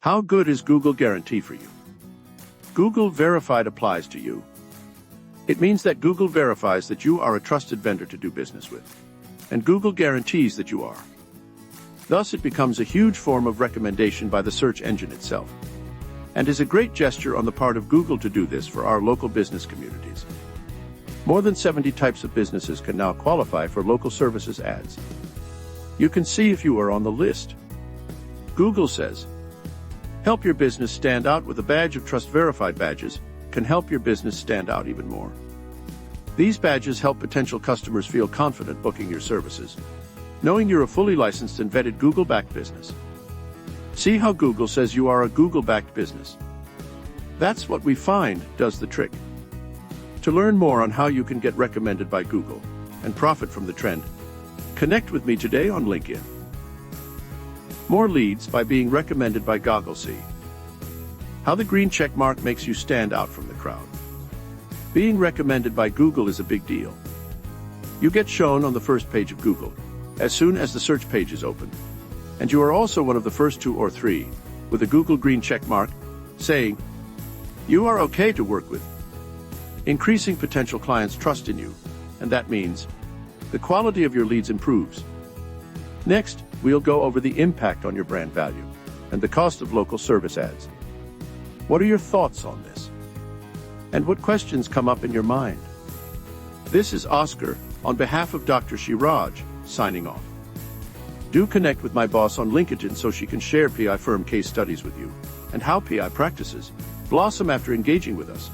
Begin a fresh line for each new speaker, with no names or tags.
How good is Google Guarantee for you? Google Verified applies to you. It means that Google verifies that you are a trusted vendor to do business with, and Google guarantees that you are. Thus, it becomes a huge form of recommendation by the search engine itself, and is a great gesture on the part of Google to do this for our local business communities. More than 70 types of businesses can now qualify for local services ads. You can see if you are on the list. Google says, help your business stand out with a badge of trust. Verified badges can help your business stand out even more. These badges help potential customers feel confident booking your services, knowing you're a fully licensed and vetted Google-backed business. See how Google says you are a Google-backed business. That's what we find does the trick. To learn more on how you can get recommended by Google and profit from the trend, connect with me today on LinkedIn. More leads by being recommended by Google. See how the green check mark makes you stand out from the crowd. Being recommended by Google is a big deal. You get shown on the first page of Google as soon as the search page is open, and you are also one of the first 2 or 3 with a Google green check mark saying you are okay to work with, increasing potential clients' trust in you, and that means the quality of your leads improves. Next, we'll go over the impact on your brand value and the cost of local service ads. What are your thoughts on this? And what questions come up in your mind? This is Oscar, on behalf of Dr. Shiraj, signing off. Do connect with my boss on LinkedIn so she can share PI firm case studies with you and how PI practices blossom after engaging with us.